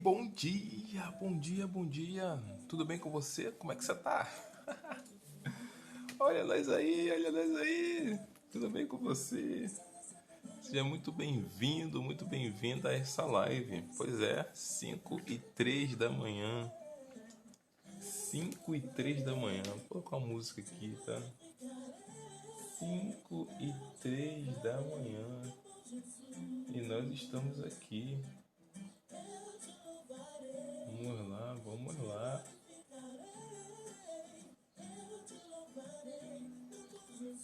Bom dia, bom dia, bom dia. Tudo bem com você? Como é que você tá? Olha nós aí, olha nós aí. Tudo bem com você? Seja muito bem-vinda a essa live. Pois é, 5:03 da manhã. 5:03 da manhã. Vou colocar uma música aqui, tá? 5:03 da manhã. E nós estamos aqui. Vamos lá, vamos lá.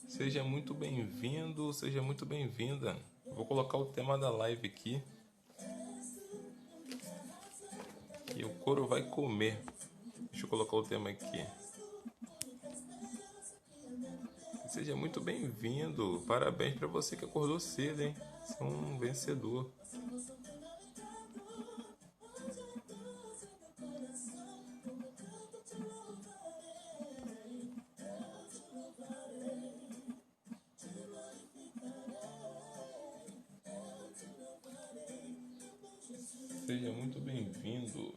Seja muito bem-vindo, seja muito bem-vinda. Vou colocar o tema da live aqui e o couro vai comer. Deixa eu colocar o tema aqui. Seja muito bem-vindo. Parabéns para você que acordou cedo, hein? Você é um vencedor. Seja muito bem-vindo.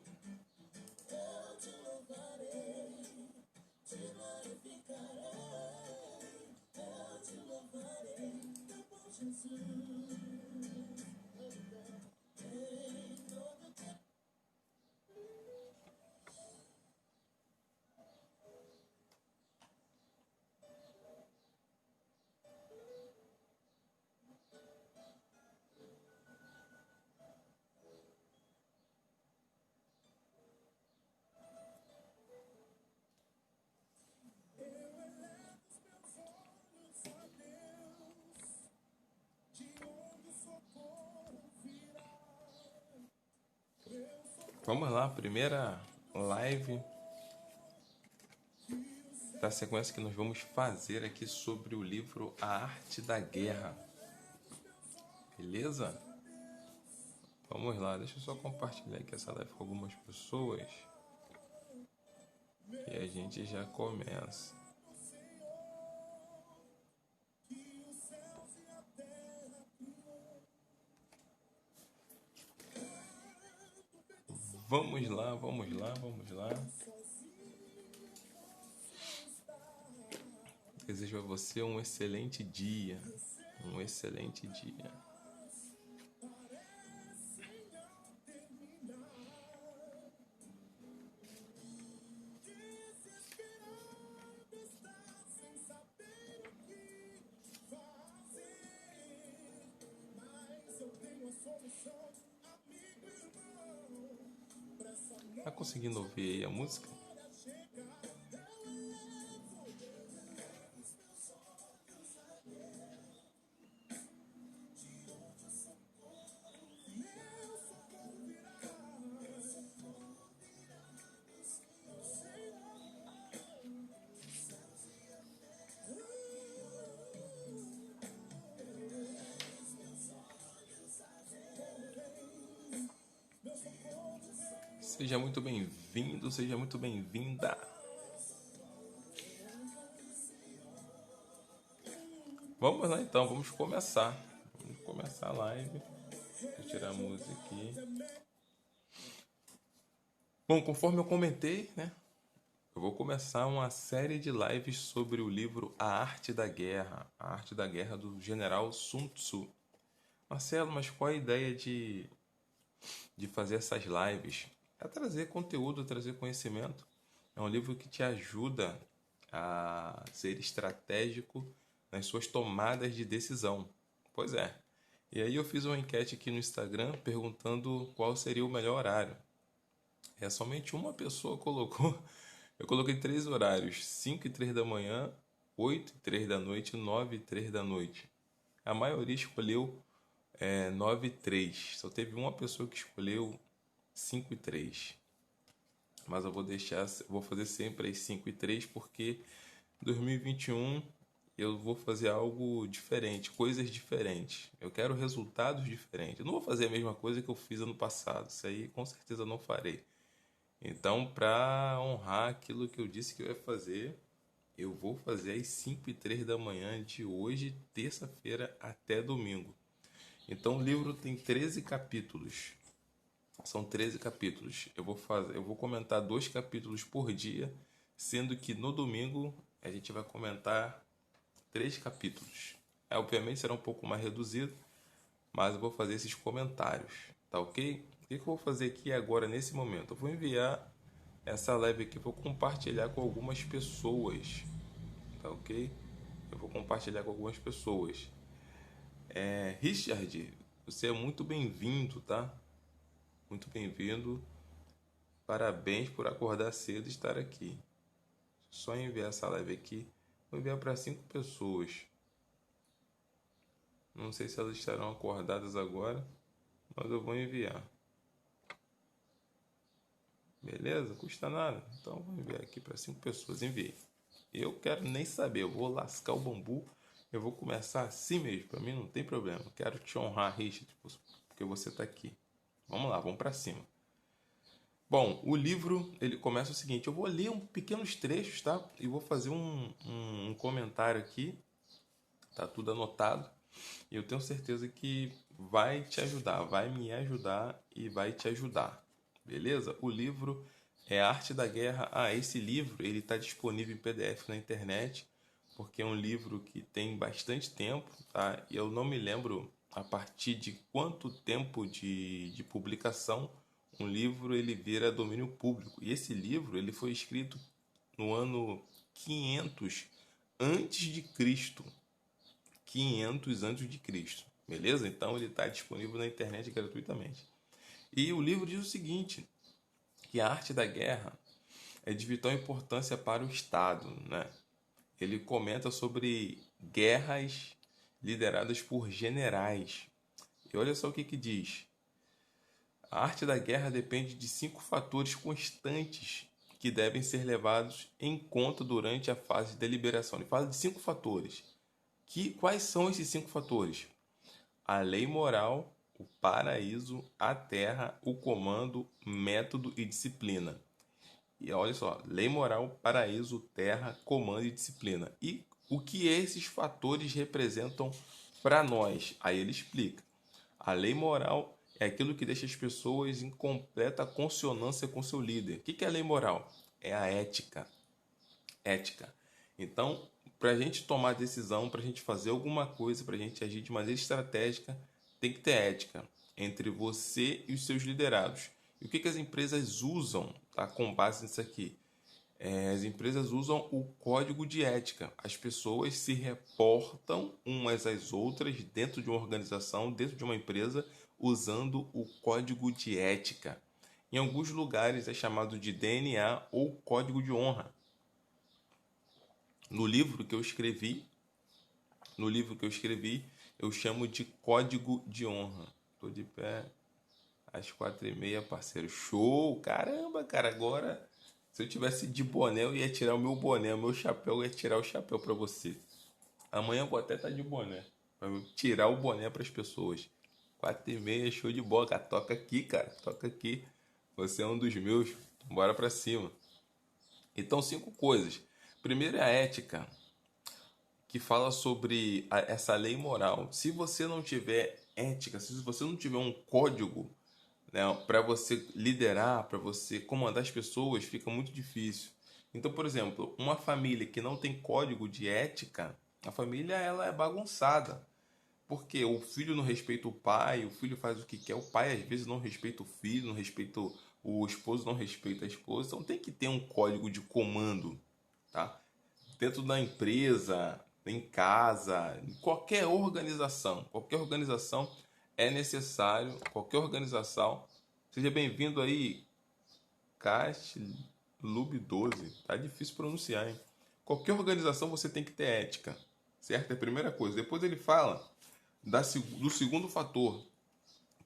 Vamos lá, primeira live da sequência que nós vamos fazer aqui sobre o livro A Arte da Guerra. Beleza? Vamos lá, deixa eu só compartilhar aqui essa live com algumas pessoas e a gente já começa. Vamos lá, vamos lá, vamos lá. Desejo a você um excelente dia. Um excelente dia. Tá conseguindo ouvir aí a música? Seja muito bem-vindo, seja muito bem-vinda. Vamos lá então, vamos começar. Vamos começar a live. Deixa eu tirar a música aqui. Bom, conforme eu comentei, né? Eu vou começar uma série de lives sobre o livro A Arte da Guerra. A Arte da Guerra do General Sun Tzu. Marcelo, mas qual a ideia de fazer essas lives? É trazer conteúdo, trazer conhecimento. É um livro que te ajuda a ser estratégico nas suas tomadas de decisão. Pois é. E aí eu fiz uma enquete aqui no Instagram perguntando qual seria o melhor horário. Somente uma pessoa colocou. Eu coloquei três horários: 5:03 da manhã, 8:03 da noite e 9:03 da noite. A maioria escolheu 9:03. Só teve uma pessoa que escolheu 5:03. Mas eu vou deixar, vou fazer sempre às 5:03 porque 2021 eu vou fazer algo diferente, coisas diferentes. Eu quero resultados diferentes. Eu não vou fazer a mesma coisa que eu fiz ano passado. Isso aí com certeza eu não farei. Então, para honrar aquilo que eu disse que eu ia fazer, eu vou fazer às 5:03 da manhã de hoje, terça-feira, até domingo. Então, o livro tem 13 capítulos. São 13 capítulos. Eu vou comentar 2 capítulos por dia, sendo que no domingo a gente vai comentar 3 capítulos. Obviamente será um pouco mais reduzido, mas eu vou fazer esses comentários, tá ok? O que eu vou fazer aqui agora, nesse momento? Eu vou enviar essa live aqui, vou compartilhar com algumas pessoas, tá ok? Eu vou compartilhar com algumas pessoas. Richard, você é muito bem-vindo, tá? Muito bem-vindo. Parabéns por acordar cedo e estar aqui. Só enviar essa live aqui. Vou enviar para 5 pessoas. Não sei se elas estarão acordadas agora, mas eu vou enviar. Beleza? Custa nada. Então vou enviar aqui para 5 pessoas. Enviei. Eu quero nem saber. Eu vou lascar o bambu. Eu vou começar assim mesmo. Para mim não tem problema. Quero te honrar, Richard, porque você está aqui. Vamos lá, vamos para cima. Bom, o livro ele começa o seguinte. Eu vou ler pequenos trechos, tá? E vou fazer um comentário aqui. Tá tudo anotado. E eu tenho certeza que vai te ajudar, vai me ajudar e vai te ajudar. Beleza? O livro é A Arte da Guerra. Esse livro ele está disponível em PDF na internet, porque é um livro que tem bastante tempo, tá? E eu não me lembro a partir de quanto tempo de publicação um livro ele vira domínio público. E esse livro ele foi escrito no ano 500 antes de Cristo. 500 antes de Cristo. Beleza? Então ele está disponível na internet gratuitamente. E o livro diz o seguinte, que a arte da guerra é de vital importância para o Estado, né? Ele comenta sobre guerras lideradas por generais. E olha só o que diz. A arte da guerra depende de 5 fatores constantes que devem ser levados em conta durante a fase de deliberação. Ele fala de 5 fatores. Quais são esses 5 fatores? A lei moral, o paraíso, a terra, o comando, método e disciplina. E olha só, lei moral, paraíso, terra, comando e disciplina. E o que esses fatores representam para nós? Aí ele explica. A lei moral é aquilo que deixa as pessoas em completa consonância com seu líder. O que é a lei moral? É a ética. Ética. Então, para a gente tomar decisão, para a gente fazer alguma coisa, para a gente agir de maneira estratégica, tem que ter ética entre você e os seus liderados. E o que as empresas usam, tá, com base nisso aqui? As empresas usam o código de ética. As pessoas se reportam umas às outras dentro de uma organização, dentro de uma empresa, usando o código de ética. Em alguns lugares é chamado de DNA ou código de honra. No livro que eu escrevi, eu chamo de código de honra. Tô de pé às 4h30, parceiro. Show! Caramba, cara, agora se eu tivesse de boné, eu ia tirar o meu boné, o meu chapéu, eu ia tirar o chapéu para você. Amanhã eu vou até estar de boné, para tirar o boné para as pessoas. 4h30, show de bola, cara. Toca aqui, cara, toca aqui. Você é um dos meus, bora para cima. Então, 5 coisas. Primeiro é a ética, que fala sobre essa lei moral. Se você não tiver ética, se você não tiver um código, né, para você liderar, para você comandar as pessoas, fica muito difícil. Então, por exemplo, uma família que não tem código de ética, a família ela é bagunçada. Porque o filho não respeita o pai, o filho faz o que quer, o pai às vezes não respeita o filho, não respeita o esposo, não respeita a esposa. Então tem que ter um código de comando, tá? Dentro da empresa, em casa, em qualquer organização é necessário, qualquer organização. Seja bem-vindo aí, Castlub 12. Tá difícil pronunciar, hein? Qualquer organização você tem que ter ética, certo? É a primeira coisa. Depois ele fala do segundo fator,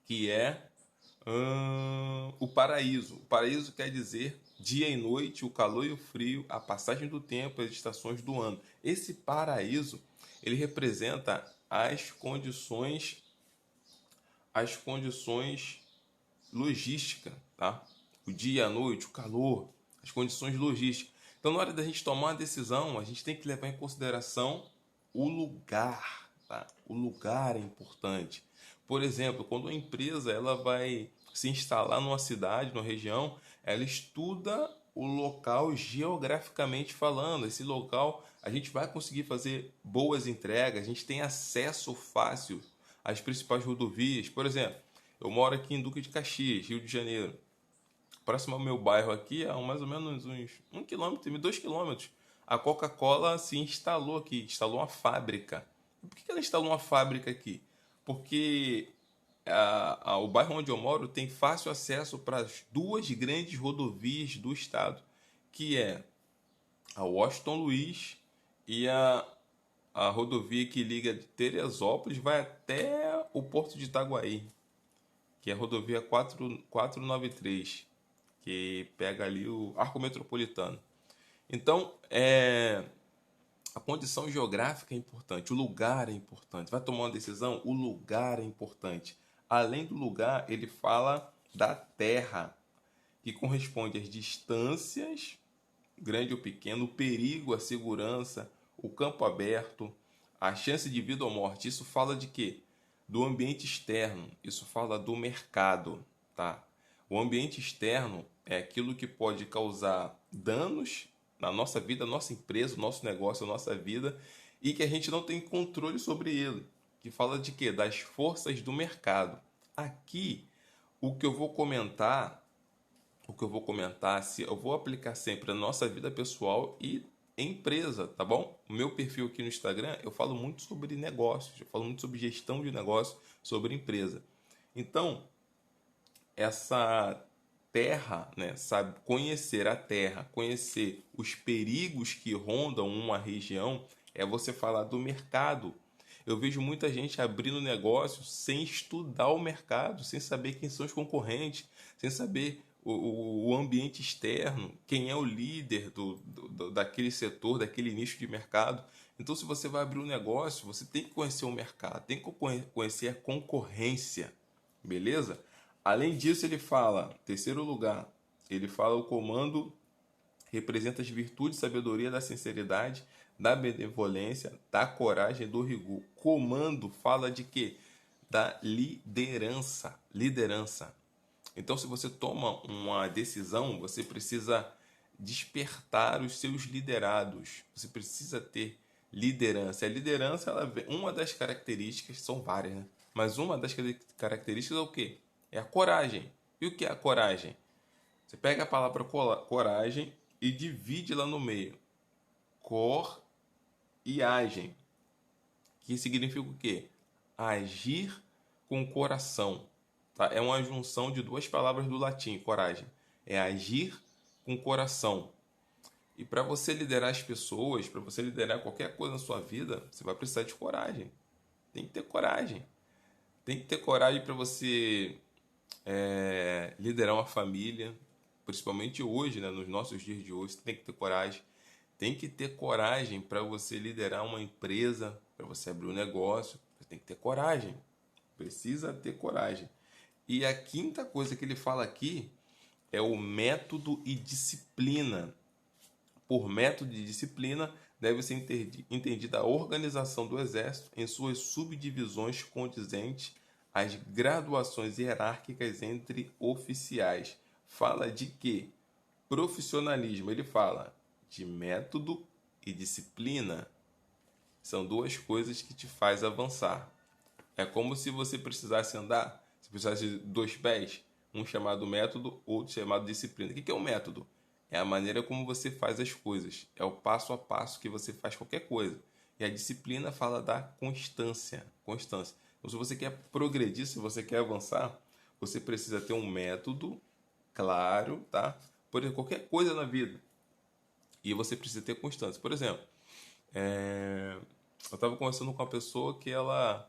que é o paraíso. O paraíso quer dizer dia e noite, o calor e o frio, a passagem do tempo, as estações do ano. Esse paraíso, ele representa as condições logísticas, tá? O dia e a noite, o calor, as condições logísticas. Então, na hora da gente tomar uma decisão, a gente tem que levar em consideração o lugar, tá? O lugar é importante. Por exemplo, quando a empresa ela vai se instalar numa cidade, numa região, ela estuda o local geograficamente falando. Esse local a gente vai conseguir fazer boas entregas, a gente tem acesso fácil às principais rodovias. Por exemplo, eu moro aqui em Duque de Caxias, Rio de Janeiro. Próximo ao meu bairro aqui, há mais ou menos uns 1 quilômetro, 2 quilômetros, a Coca-Cola se instalou aqui, instalou uma fábrica. E por que ela instalou uma fábrica aqui? Porque o bairro onde eu moro tem fácil acesso para as duas grandes rodovias do estado, que é a Washington Luiz e a rodovia que liga de Teresópolis vai até o Porto de Itaguaí, que é a rodovia 493, que pega ali o arco metropolitano. Então, a condição geográfica é importante, o lugar é importante. Vai tomar uma decisão, o lugar é importante. Além do lugar, ele fala da terra, que corresponde às distâncias, grande ou pequeno, o perigo, a segurança, o campo aberto, a chance de vida ou morte. Isso fala de quê? Do ambiente externo, isso fala do mercado, tá? O ambiente externo é aquilo que pode causar danos na nossa vida, nossa empresa, nosso negócio, nossa vida, e que a gente não tem controle sobre ele. Que fala de quê? Das forças do mercado. Aqui, o que eu vou comentar, se eu vou aplicar sempre na nossa vida pessoal e empresa, tá bom? O meu perfil aqui no Instagram, eu falo muito sobre negócios, eu falo muito sobre gestão de negócio, sobre empresa. Então, essa terra, né, sabe, conhecer a terra, conhecer os perigos que rondam uma região, é você falar do mercado. Eu vejo muita gente abrindo negócio sem estudar o mercado, sem saber quem são os concorrentes, sem saber o ambiente externo, quem é o líder daquele setor, daquele nicho de mercado. Então, se você vai abrir um negócio, você tem que conhecer o mercado, tem que conhecer a concorrência, beleza? Além disso, ele fala, terceiro lugar, ele fala o comando representa as virtudes, sabedoria, da sinceridade, da benevolência, da coragem, do rigor. Comando fala de quê? Da liderança. Liderança. Então, se você toma uma decisão, você precisa despertar os seus liderados. Você precisa ter liderança. A liderança, uma das características, são várias, né? Mas uma das características é o quê? É a coragem. E o que é a coragem? Você pega a palavra coragem e divide lá no meio. Cor e agem. Que significa o quê? Agir com o coração. Tá? É uma junção de duas palavras do latim, coragem. É agir com o coração. E para você liderar as pessoas, para você liderar qualquer coisa na sua vida, você vai precisar de coragem. Tem que ter coragem. Tem que ter coragem para você liderar uma família, principalmente hoje, né, nos nossos dias de hoje, você tem que ter coragem. Tem que ter coragem para você liderar uma empresa, para você abrir um negócio, você tem que ter coragem. Precisa ter coragem. E a quinta coisa que ele fala aqui é o método e disciplina. Por método e disciplina, deve ser entendida a organização do Exército em suas subdivisões condizentes às graduações hierárquicas entre oficiais. Fala de quê? Profissionalismo. Ele fala de método e disciplina. São duas coisas que te faz avançar. É como se você precisasse andar, se precisasse de dois pés, um chamado método, outro chamado disciplina. O que é o método? É a maneira como você faz as coisas. É o passo a passo que você faz qualquer coisa. E a disciplina fala da constância. Constância. Então, se você quer progredir, se você quer avançar, você precisa ter um método claro, tá? Por exemplo, qualquer coisa na vida. E você precisa ter constância. Por exemplo, eu estava conversando com uma pessoa que ela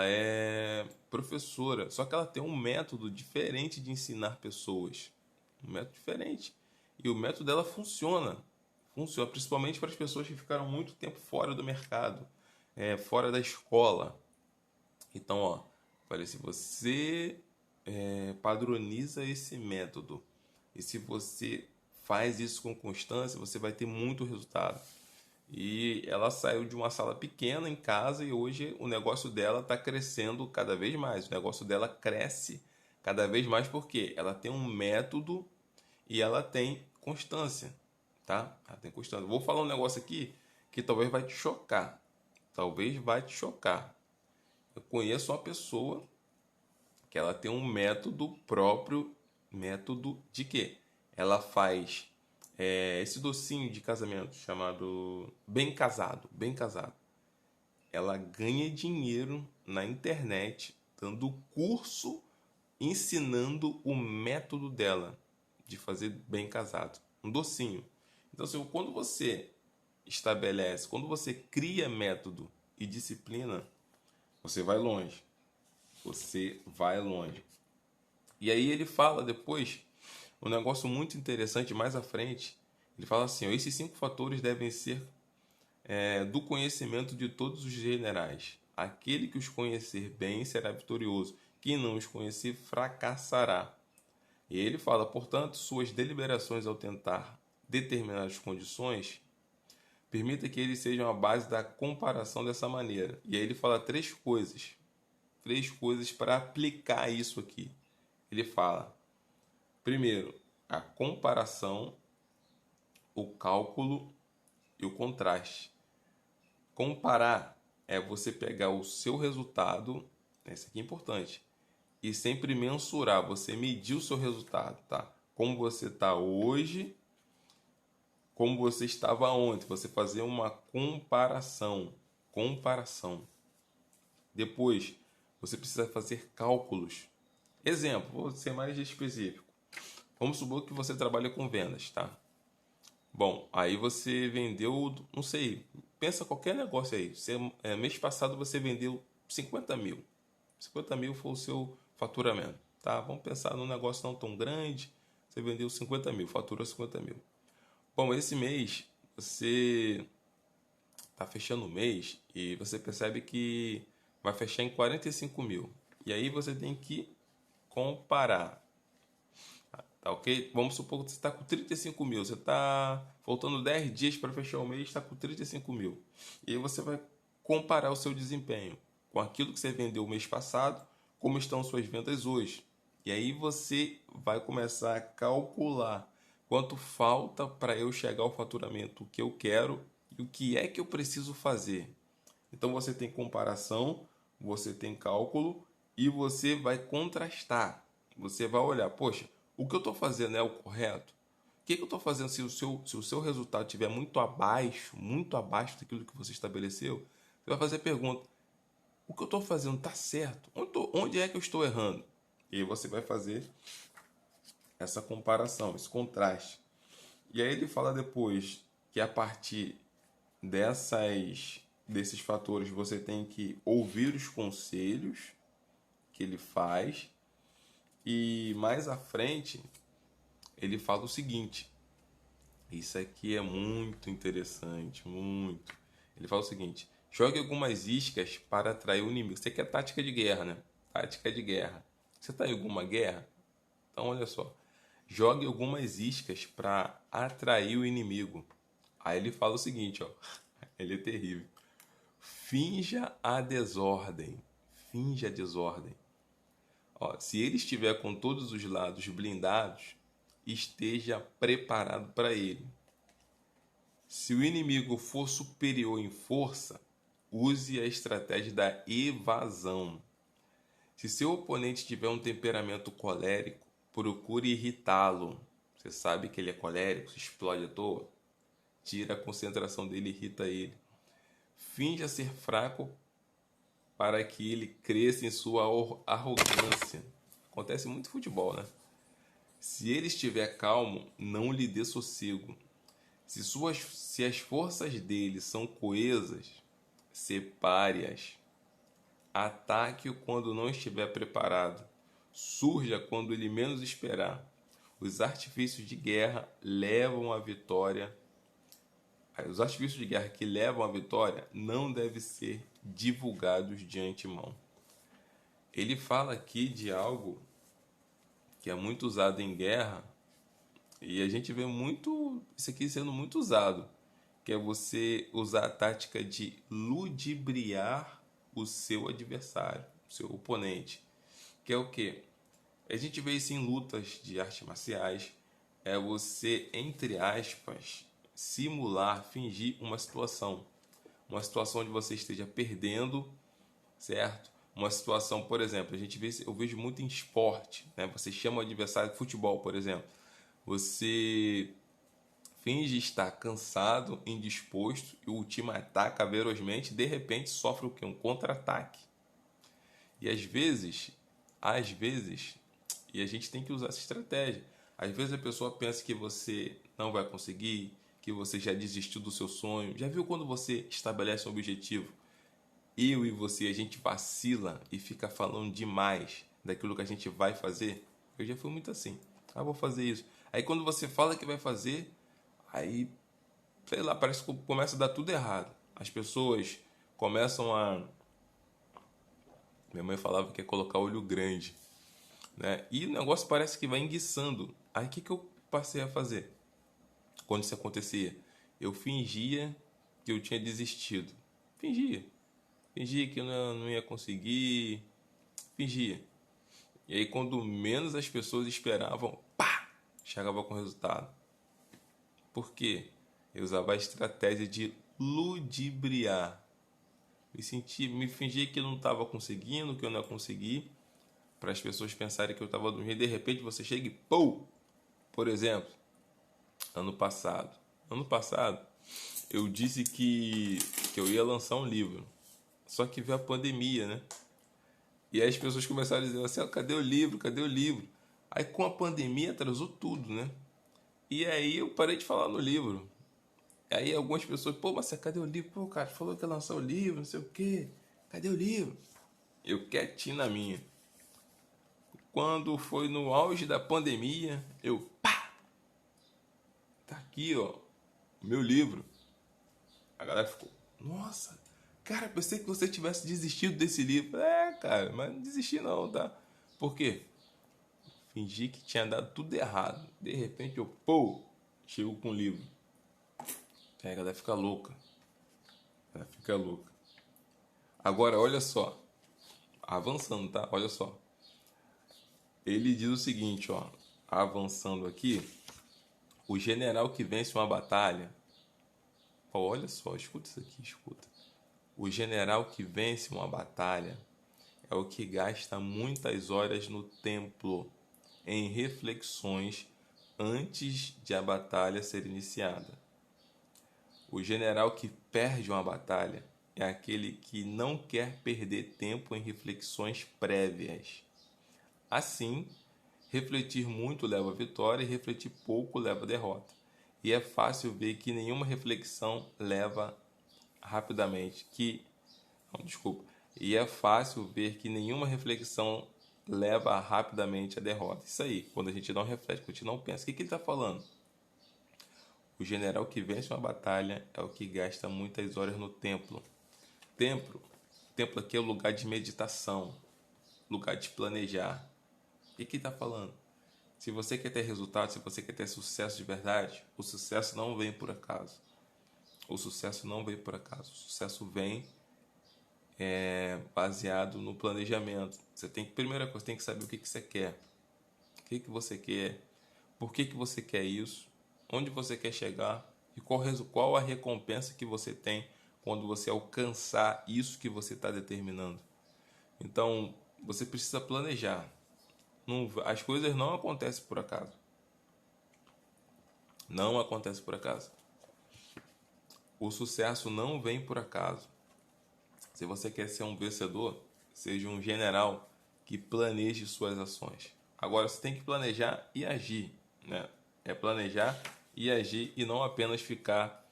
é professora, só que ela tem um método diferente de ensinar pessoas. Um método diferente. E o método dela funciona. Funciona, principalmente para as pessoas que ficaram muito tempo fora do mercado, fora da escola. Então, ó, falei, se você padroniza esse método e se você faz isso com constância, você vai ter muito resultado. E ela saiu de uma sala pequena em casa e hoje o negócio dela está crescendo cada vez mais. O negócio dela cresce Cada vez mais porque ela tem um método e ela tem constância, tá? Ela tem constância. Vou falar um negócio aqui que talvez vai te chocar. Talvez vai te chocar. Eu conheço uma pessoa que ela tem um método próprio, método de quê? Ela faz esse docinho de casamento chamado Bem Casado, Bem Casado. Ela ganha dinheiro na internet dando curso ensinando o método dela de fazer bem casado, um docinho. Então, assim, quando você estabelece, quando você cria método e disciplina, você vai longe. Você vai longe. E aí ele fala depois um negócio muito interessante mais à frente. Ele fala assim: ó, esses 5 fatores devem ser do conhecimento de todos os generais. Aquele que os conhecer bem será vitorioso. Quem não os conhecer fracassará. E ele fala, portanto, suas deliberações ao tentar determinadas condições, permita que eles sejam a base da comparação dessa maneira. E aí ele fala três coisas para aplicar isso aqui. Ele fala, primeiro, a comparação, o cálculo e o contraste. Comparar é você pegar o seu resultado, esse aqui é importante, e sempre mensurar, você medir o seu resultado, tá? Como você está hoje, como você estava ontem, você fazer uma comparação, Depois, você precisa fazer cálculos. Exemplo, vou ser mais específico. Vamos supor que você trabalha com vendas, tá? Bom, aí você vendeu, não sei, pensa qualquer negócio aí. Mês passado você vendeu 50 mil. 50 mil foi o seu faturamento, tá? Vamos pensar num negócio não tão grande. Você vendeu 50 mil, faturou 50 mil. Bom, esse mês você está fechando o mês e você percebe que vai fechar em 45 mil. E aí você tem que comparar. Tá ok? Vamos supor que você está com 35 mil. Você está faltando 10 dias para fechar o mês, está com 35 mil. E aí você vai comparar o seu desempenho com aquilo que você vendeu o mês passado, como estão suas vendas hoje. E aí você vai começar a calcular quanto falta para eu chegar ao faturamento que eu quero e o que é que eu preciso fazer. Então você tem comparação, você tem cálculo e você vai contrastar. Você vai olhar, poxa, o que eu estou fazendo é o correto? O que eu estou fazendo se o seu resultado estiver muito abaixo daquilo que você estabeleceu? Você vai fazer a pergunta, o que eu estou fazendo está certo? Onde é que eu estou errando? E aí você vai fazer essa comparação, esse contraste. E aí ele fala depois que a partir desses fatores você tem que ouvir os conselhos que ele faz. E mais à frente ele fala o seguinte, isso aqui é muito interessante, muito. Ele fala o seguinte, jogue algumas iscas para atrair o inimigo. Você quer tática de guerra, né? Tática de guerra. Você está em alguma guerra? Então olha só, jogue algumas iscas para atrair o inimigo. Aí ele fala o seguinte, ó, ele é terrível. Finja a desordem. Finja a desordem. Ó, se ele estiver com todos os lados blindados, esteja preparado para ele. Se o inimigo for superior em força, use a estratégia da evasão. Se seu oponente tiver um temperamento colérico, procure irritá-lo. Você sabe que ele é colérico, se explode à toa. Tira a concentração dele, irrita ele. Finja ser fraco para que ele cresça em sua arrogância. Acontece muito em futebol, né? Se ele estiver calmo, não lhe dê sossego. Se as forças dele são coesas, separe-as. Ataque-o quando não estiver preparado. Surja quando ele menos esperar. Os artifícios de guerra levam à vitória. Os artifícios de guerra que levam à vitória não devem ser divulgados de antemão. Ele fala aqui de algo que é muito usado em guerra e a gente vê muito isso aqui sendo muito usado, que é você usar a tática de ludibriar o seu adversário, o seu oponente. Que é o quê? A gente vê isso em lutas de artes marciais. É você, entre aspas, simular, fingir uma situação. Uma situação onde você esteja perdendo, certo? Uma situação, por exemplo, eu vejo muito em esporte, né? Você chama o adversário de futebol, por exemplo. Você finge estar cansado, indisposto, e o time ataca ferozmente, de repente sofre o quê? Um contra-ataque. E às vezes, e a gente tem que usar essa estratégia. Às vezes a pessoa pensa que você não vai conseguir, que você já desistiu do seu sonho. Já viu quando você estabelece um objetivo? Eu e você, a gente vacila e fica falando demais daquilo que a gente vai fazer? Eu já fui muito assim. Ah, vou fazer isso. Aí quando você fala que vai fazer, aí, sei lá, parece que começa a dar tudo errado. As pessoas começam a... Minha mãe falava que ia colocar olho grande, né? E o negócio parece que vai enguiçando. Aí o que eu passei a fazer quando isso acontecia? Eu fingia que eu tinha desistido. Fingia. Fingia que eu não ia conseguir. Fingia. E aí quando menos as pessoas esperavam, pá! Chegava com o resultado. Por quê? Eu usava a estratégia de ludibriar. Me fingia que eu não estava conseguindo, que eu não ia conseguir, para as pessoas pensarem que eu estava dormindo. De repente você chega e pô! Por exemplo, ano passado. Ano passado eu disse que eu ia lançar um livro. Só que veio a pandemia, né? E aí as pessoas começaram a dizer assim, cadê o livro? Cadê o livro? Aí com a pandemia atrasou tudo, né? E aí eu parei de falar no livro. Aí algumas pessoas, pô, mas cadê o livro? Pô, cara, falou que ia lançar o livro, não sei o quê. Cadê o livro? Eu quietinho na minha. Quando foi no auge da pandemia, eu, pá! Tá aqui, ó, o meu livro. A galera ficou, nossa, cara, pensei que você tivesse desistido desse livro. É, cara, mas não desisti não, tá? Por quê? Fingi que tinha dado tudo errado. De repente eu, pô, chego com o livro. Aí a galera fica louca. Ela fica louca. Agora, olha só. Avançando, tá? Olha só. Ele diz o seguinte, ó. Avançando aqui. O general que vence uma batalha. Ó, olha só, escuta isso aqui, escuta. O general que vence uma batalha é o que gasta muitas horas no templo em reflexões antes de a batalha ser iniciada. O general que perde uma batalha é aquele que não quer perder tempo em reflexões prévias. Assim, refletir muito leva à vitória e refletir pouco leva à derrota. E é fácil ver que nenhuma reflexão leva rapidamente que não, desculpa. E é fácil ver que nenhuma reflexão leva rapidamente à derrota. Isso aí, quando a gente não reflete, quando a gente não pensa. O que ele está falando? O general que vence uma batalha é o que gasta muitas horas no templo. Templo, templo aqui é o lugar de meditação, lugar de planejar. O que ele está falando? Se você quer ter resultado, se você quer ter sucesso de verdade, o sucesso não vem por acaso. O sucesso não vem por acaso. O sucesso vem baseado no planejamento. Primeira coisa, tem que saber o que você quer. O que você quer, por que você quer isso, onde você quer chegar e qual a recompensa que você tem quando você alcançar isso que você está determinando. Então, você precisa planejar. As coisas não acontecem por acaso. Não acontece por acaso. O sucesso não vem por acaso. Se você quer ser um vencedor, seja um general que planeje suas ações. Agora, você tem que planejar e agir, né? É planejar e agir e não apenas ficar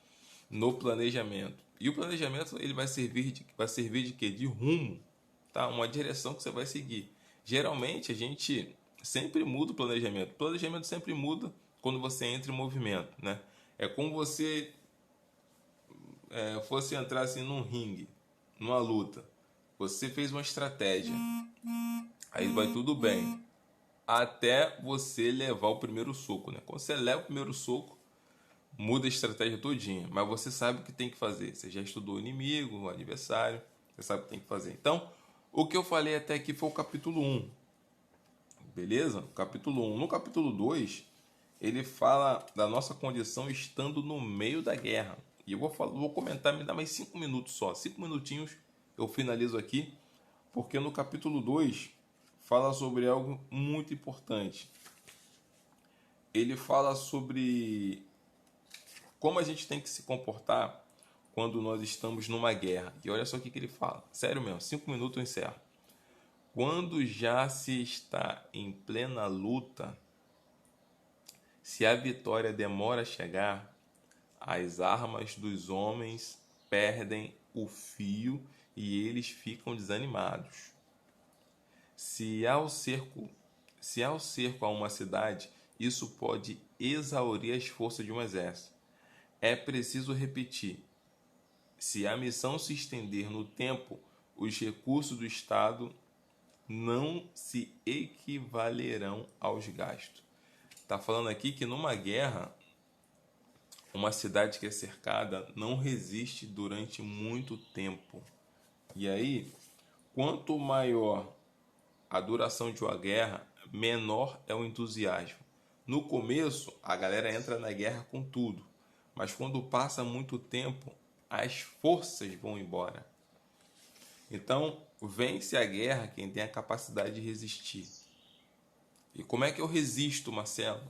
no planejamento. E o planejamento ele vai servir de quê? De rumo, tá? Uma direção que você vai seguir. Geralmente a gente sempre muda o planejamento. O planejamento sempre muda quando você entra em movimento, né? É como você fosse entrar assim num ringue, numa luta. Você fez uma estratégia, aí vai tudo bem, até você levar o primeiro soco, né? Quando você leva o primeiro soco, muda a estratégia todinha, mas você sabe o que tem que fazer. Você já estudou o inimigo, o adversário, você sabe o que tem que fazer. Então, o que eu falei até aqui foi o capítulo 1. beleza? Capítulo 1. No capítulo 2, ele fala da nossa condição estando no meio da guerra. E eu vou comentar, me dá mais 5 minutos só. 5 minutinhos eu finalizo aqui, porque no capítulo 2 fala sobre algo muito importante. Ele fala sobre como a gente tem que se comportar quando nós estamos numa guerra. E olha só o que ele fala. Sério mesmo, 5 minutos eu encerro. Quando já se está em plena luta, se a vitória demora a chegar, as armas dos homens perdem o fio e eles ficam desanimados. Se ao cerco a uma cidade, isso pode exaurir as forças de um exército. É preciso repetir: se a missão se estender no tempo, os recursos do Estado não se equivalerão aos gastos. Está falando aqui que numa guerra, uma cidade que é cercada não resiste durante muito tempo. E aí, quanto maior a duração de uma guerra, menor é o entusiasmo. No começo, a galera entra na guerra com tudo, mas quando passa muito tempo, as forças vão embora. Então, vence a guerra quem tem a capacidade de resistir. E como é que eu resisto, Marcelo?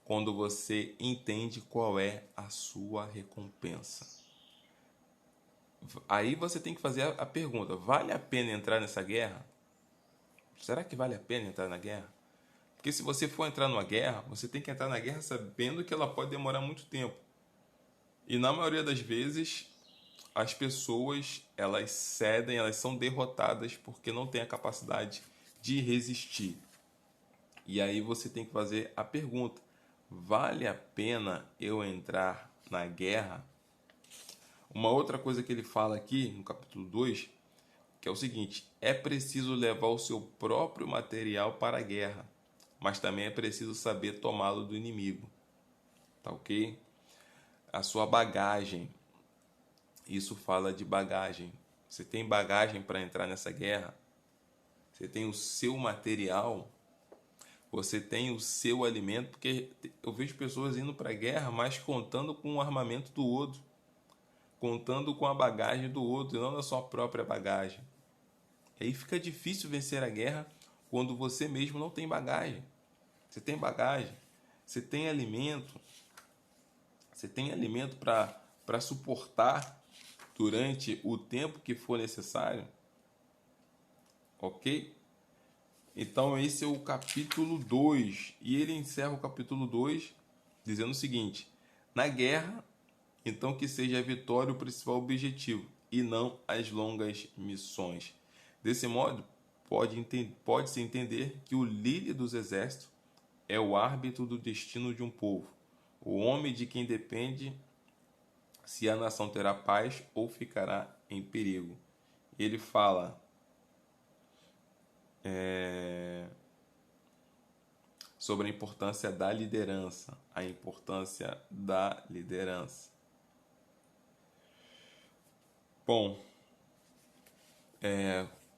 Quando você entende qual é a sua recompensa. Aí você tem que fazer a pergunta: vale a pena entrar nessa guerra? Será que vale a pena entrar na guerra? Porque se você for entrar numa guerra, você tem que entrar na guerra sabendo que ela pode demorar muito tempo. E na maioria das vezes, as pessoas, elas cedem, elas são derrotadas porque não têm a capacidade de resistir. E aí você tem que fazer a pergunta: vale a pena eu entrar na guerra? Uma outra coisa que ele fala aqui no capítulo 2, que é o seguinte: é preciso levar o seu próprio material para a guerra, mas também é preciso saber tomá-lo do inimigo. Tá ok? A sua bagagem. Isso fala de bagagem. Você tem bagagem para entrar nessa guerra? Você tem o seu material? Você tem o seu alimento? Porque eu vejo pessoas indo para a guerra, mas contando com o armamento do outro, contando com a bagagem do outro e não da sua própria bagagem. Aí fica difícil vencer a guerra quando você mesmo não tem bagagem. Você tem bagagem, você tem alimento para suportar durante o tempo que for necessário, ok? Então esse é o capítulo 2, e ele encerra o capítulo 2 dizendo o seguinte: na guerra, então que seja a vitória o principal objetivo, e não as longas missões. Desse modo, pode-se entender que o líder dos exércitos é o árbitro do destino de um povo, o homem de quem depende se a nação terá paz ou ficará em perigo. Ele fala sobre a importância da liderança, a importância da liderança. Bom,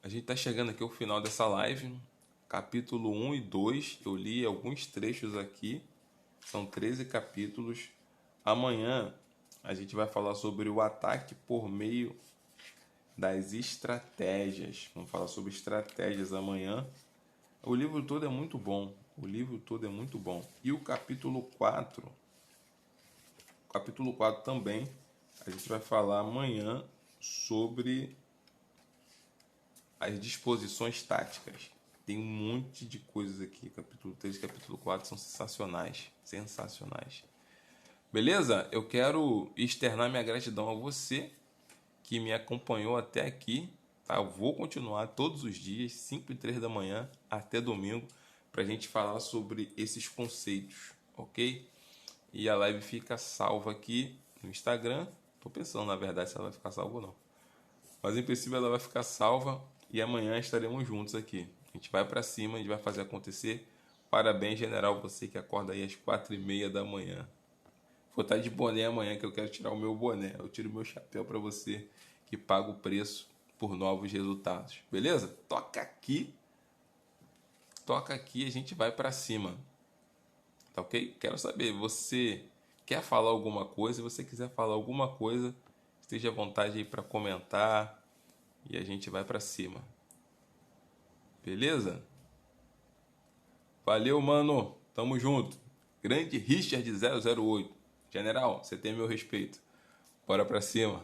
a gente está chegando aqui ao final dessa live, capítulo 1 e 2, eu li alguns trechos aqui, são 13 capítulos. Amanhã a gente vai falar sobre o ataque por meio das estratégias. Vamos falar sobre estratégias amanhã. O livro todo é muito bom. O livro todo é muito bom. E o capítulo 4 também, a gente vai falar amanhã sobre as disposições táticas. Tem um monte de coisas aqui. Capítulo 3 e capítulo 4 são sensacionais. Sensacionais. Beleza? Eu quero externar minha gratidão a você que me acompanhou até aqui. Tá? Eu vou continuar todos os dias, 5 e 3 da manhã até domingo, para a gente falar sobre esses conceitos, ok? E a live fica salva aqui no Instagram. Estou pensando, na verdade, se ela vai ficar salva ou não. Mas em princípio ela vai ficar salva e amanhã estaremos juntos aqui. A gente vai para cima, a gente vai fazer acontecer. Parabéns, general, você que acorda aí às 4h30 da manhã. Vou estar de boné amanhã, que eu quero tirar o meu boné. Eu tiro o meu chapéu para você que paga o preço por novos resultados. Beleza? Toca aqui toca aqui e a gente vai pra cima. Tá ok? Quero saber, você quer falar alguma coisa? Se você quiser falar alguma coisa, esteja à vontade aí para comentar e a gente vai pra cima. Beleza? Valeu, mano. Tamo junto. Grande Richard 008. General, você tem meu respeito. Bora pra cima.